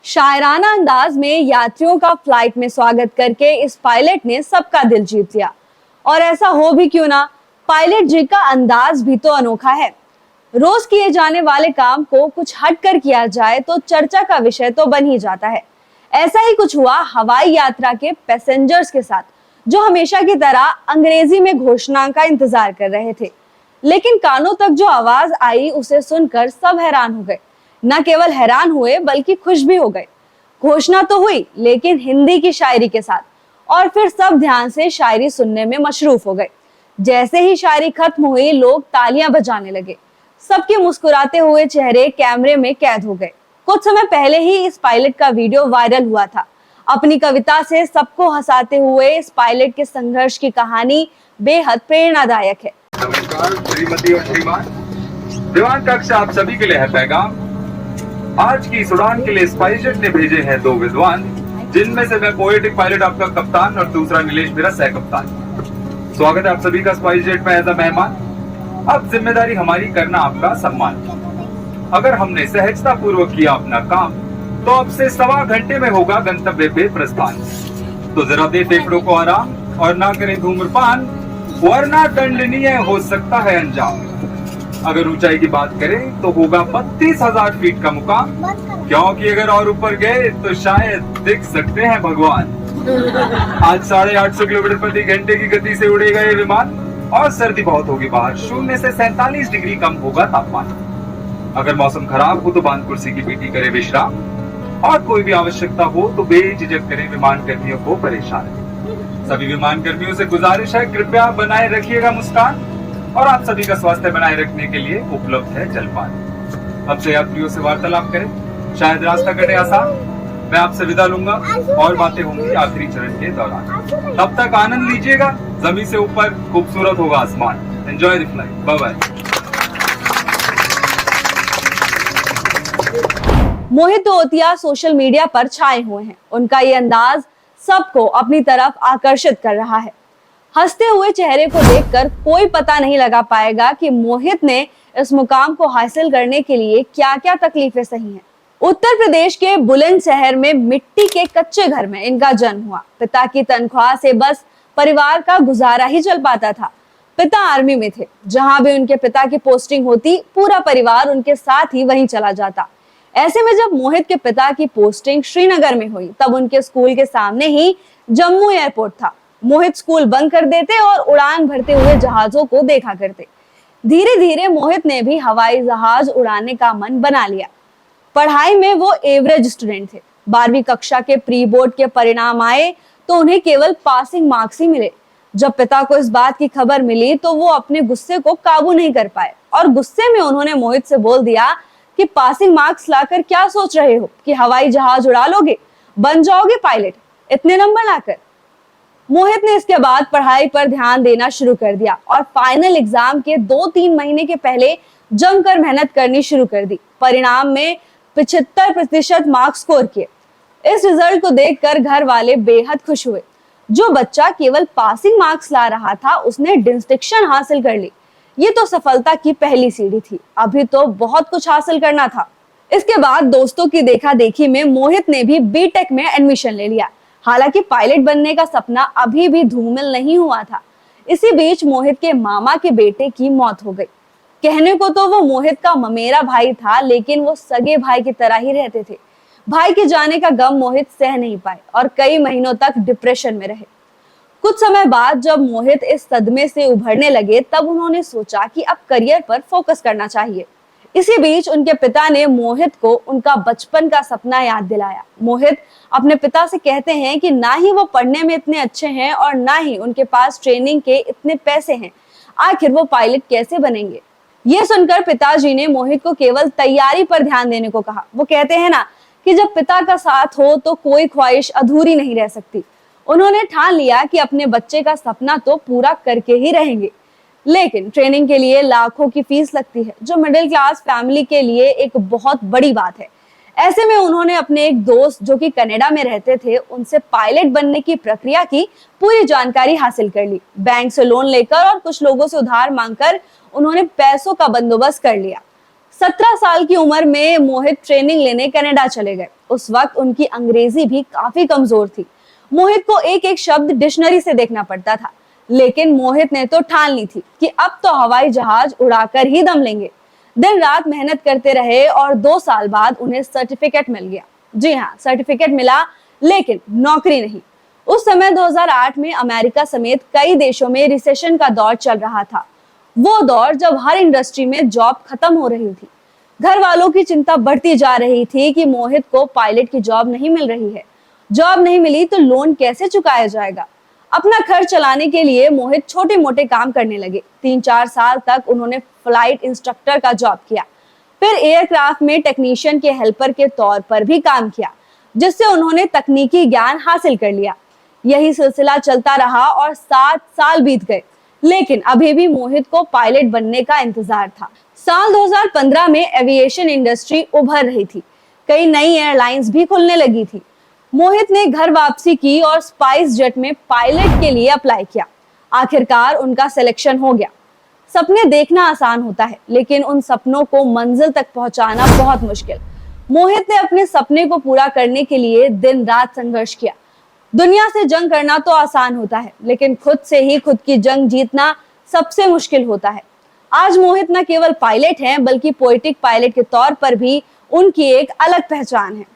शायराना अंदाज में यात्रियों का फ्लाइट में स्वागत करके इस पायलट ने सबका दिल जीत लिया। और ऐसा हो भी क्यों ना, पायलट जी का अंदाज भी तो अनोखा है। रोज किए जाने वाले काम को कुछ हटकर किया जाए तो चर्चा का विषय तो बन ही जाता है। ऐसा ही कुछ हुआ हवाई यात्रा के पैसेंजर्स के साथ, जो हमेशा की तरह अंग्रेजी में घोषणा का इंतजार कर रहे थे। लेकिन कानों तक जो आवाज आई उसे सुनकर सब हैरान हो गए। न केवल हैरान हुए बल्कि खुश भी हो गए। घोषणा तो हुई, लेकिन हिंदी की शायरी के साथ, और फिर सब ध्यान से शायरी सुनने में मशरूफ हो गए। जैसे ही शायरी खत्म हुई, लोग तालियां बजाने लगे। सबके मुस्कुराते हुए चेहरे कैमरे में कैद हो गए। कुछ समय पहले ही इस पायलट का वीडियो वायरल हुआ था। अपनी कविता से सबको हंसाते हुए इस पायलट के संघर्ष की कहानी बेहद प्रेरणादायक है। नमस्कार श्रीमती और श्रीमान, विमान कक्ष आप सभी के लिए है पैगाम। आज की इस उड़ान के लिए स्पाइसजेट ने भेजे हैं दो विद्वान, जिनमें से मैं पोएटिक पायलट आपका कप्तान और दूसरा नीलेश मेरा सह कप्तान। स्वागत है आप सभी का स्पाइसजेट में एज अ मेहमान। अब जिम्मेदारी हमारी करना आपका सम्मान। अगर हमने सहजता पूर्वक किया अपना काम, तो अब से 1.25 घंटे में होगा गंतव्य पे प्रस्थान। तो जरा दे फेफड़ों को आराम और ना करें धूम्रपान, वरना दंडनीय हो सकता है अंजाम। अगर ऊंचाई की बात करें तो होगा 32,000 फीट का मुकाम, क्योंकि अगर और ऊपर गए तो शायद दिख सकते हैं भगवान। आज 850 किलोमीटर प्रति घंटे की गति से उड़ेगा ये विमान, और सर्दी बहुत होगी बाहर, 0 से 47 डिग्री कम होगा तापमान। अगर मौसम खराब हो तो बांध कुर्सी की पीटी करे विश्राम, और कोई भी आवश्यकता हो तो बेझिझक करें विमान कर्मियों को परेशान। सभी विमान कर्मियों से गुजारिश है, कृपया बनाए रखिएगा मुस्कान, और आप सभी का स्वास्थ्य बनाए रखने के लिए उपलब्ध है जलपान। अब से यात्रियों से वार्तालाप करें, शायद रास्ता कटे आसान। मैं आपसे विदा लूंगा और बातें होंगी आखिरी चरण के दौरान। तब तक आनंद लीजिएगा, जमीन से ऊपर खूबसूरत होगा आसमान। Enjoy the flight, bye bye. Mohit Dautiya social media पर छाए हुए हैं। उनका ये अंदाज सबको अपनी तरफ आकर्षित कर रहा है। हंसते हुए चेहरे को देखकर कोई पता नहीं लगा पाएगा कि मोहित ने इस मुकाम को हासिल करने के लिए क्या क्या तकलीफें सही हैं। उत्तर प्रदेश के बुलंदशहर में मिट्टी के कच्चे घर में इनका जन्म हुआ। पिता की तनख्वाह से बस परिवार का गुजारा ही चल पाता था। पिता आर्मी में थे। जहां भी उनके पिता की पोस्टिंग होती, पूरा परिवार उनके साथ ही वहीं चला जाता। ऐसे में जब मोहित के पिता की पोस्टिंग श्रीनगर में हुई, तब उनके स्कूल के सामने ही जम्मू एयरपोर्ट था। मोहित स्कूल बंद कर देते और उड़ान भरते हुए जहाजों को देखा करते। धीरे धीरे मोहित ने भी हवाई जहाज उड़ाने का मन बना लिया। पढ़ाई में वो एवरेज स्टूडेंट थे। 12वीं कक्षा के प्री बोर्ड के परिणाम आए तो उन्हें केवल पासिंग मार्क्स ही मिले। जब पिता को इस बात की खबर मिली तो वो अपने गुस्से को काबू नहीं कर पाए, और गुस्से में उन्होंने मोहित से बोल दिया कि पासिंग मार्क्स लाकर क्या सोच रहे हो कि हवाई जहाज उड़ा लोगे, बन जाओगे पायलट, इतने नंबर लाकर। मोहित ने इसके बाद पढ़ाई पर ध्यान देना शुरू कर दिया और फाइनल एग्जाम के 2-3 महीने के पहले जमकर मेहनत करनी शुरू कर दी। परिणाम में 75% मार्क्स स्कोर किए। इस रिजल्ट को देखकर घर वाले बेहद खुश हुए। जो बच्चा केवल पासिंग मार्क्स ला रहा था, उसने डिस्टिंक्शन हासिल कर ली। ये तो सफलता की पहली सीढ़ी थी, अभी तो बहुत कुछ हासिल करना था। इसके बाद दोस्तों की देखा देखी में मोहित ने भी बीटेक में एडमिशन ले लिया। हालांकि पायलट बनने का सपना अभी भी धूमिल नहीं हुआ था। इसी बीच मोहित के मामा के बेटे की मौत हो गई। कहने को तो वो मोहित का ममेरा भाई था, लेकिन वो सगे भाई की तरह ही रहते थे। भाई के जाने का गम मोहित सह नहीं पाए और कई महीनों तक डिप्रेशन में रहे। कुछ समय बाद जब मोहित इस सदमे से उभरने लगे, तब उन्होंने सोचा कि अब करियर पर फोकस करना चाहिए। इसी बीच उनके पिता ने मोहित को उनका बचपन का सपना याद दिलाया। मोहित अपने पिता से कहते हैं कि ना ही वो पढ़ने में इतने अच्छे हैं और ना ही उनके पास ट्रेनिंग के इतने पैसे हैं, आखिर वो पायलट कैसे बनेंगे। ये सुनकर पिताजी ने मोहित को केवल तैयारी पर ध्यान देने को कहा। वो कहते हैं ना कि जब पिता का साथ हो तो कोई ख्वाहिश अधूरी नहीं रह सकती। उन्होंने ठान लिया कि अपने बच्चे का सपना तो पूरा करके ही रहेंगे, लेकिन ट्रेनिंग के लिए लाखों की फीस लगती है, जो मिडिल क्लास फैमिली के लिए एक बहुत बड़ी बात है। ऐसे में उन्होंने अपने एक दोस्त जो कि कनाडा में रहते थे, उनसे पायलट बनने की प्रक्रिया की पूरी जानकारी हासिल कर ली। बैंक से लोन लेकर और कुछ लोगों से उधार मांगकर उन्होंने पैसों का बंदोबस्त कर लिया। 17 साल की उम्र में मोहित ट्रेनिंग लेने कनाडा चले गए। उस वक्त उनकी अंग्रेजी भी काफी कमजोर थी। मोहित को एक एक शब्द डिक्शनरी से देखना पड़ता था, लेकिन मोहित ने तो ठान ली थी कि अब तो हवाई जहाज उड़ाकर ही दम लेंगे। दिन रात मेहनत करते रहे और 2 साल बाद उन्हें सर्टिफिकेट मिल गया। जी हाँ, सर्टिफिकेट मिला, लेकिन नौकरी नहीं। उस समय 2008 में अमेरिका समेत कई देशों में रिसेशन का दौर चल रहा था। वो दौर जब हर इंडस्ट्री में जॉब खत्म हो रही थी। घर वालों की चिंता बढ़ती जा रही थी कि मोहित को पायलट की जॉब नहीं मिल रही है। जॉब नहीं मिली तो लोन कैसे चुकाया जाएगा। अपना खर्च चलाने के लिए मोहित छोटे मोटे काम करने लगे। 3-4 साल तक उन्होंने फ्लाइट इंस्ट्रक्टर का जॉब किया, फिर एयरक्राफ्ट में टेक्नीशियन के हेल्पर के तौर पर भी काम किया, जिससे उन्होंने तकनीकी ज्ञान हासिल कर लिया। यही सिलसिला चलता रहा और 7 साल बीत गए, लेकिन अभी भी मोहित को पायलट बनने का इंतजार था। साल 2015 में एविएशन इंडस्ट्री उभर रही थी। कई नई एयरलाइंस भी खुलने लगी थी। मोहित ने घर वापसी की और स्पाइस जेट में पायलट के लिए अप्लाई किया। आखिरकार उनका सिलेक्शन हो गया। सपने देखना आसान होता है, लेकिन उन सपनों को मंजिल तक पहुंचाना बहुत मुश्किल। मोहित ने अपने सपने को पूरा करने के लिए दिन रात संघर्ष किया। दुनिया से जंग करना तो आसान होता है, लेकिन खुद से ही खुद की जंग जीतना सबसे मुश्किल होता है। आज मोहित न केवल पायलट हैं, बल्कि पोएटिक पायलट के तौर पर भी उनकी एक अलग पहचान है।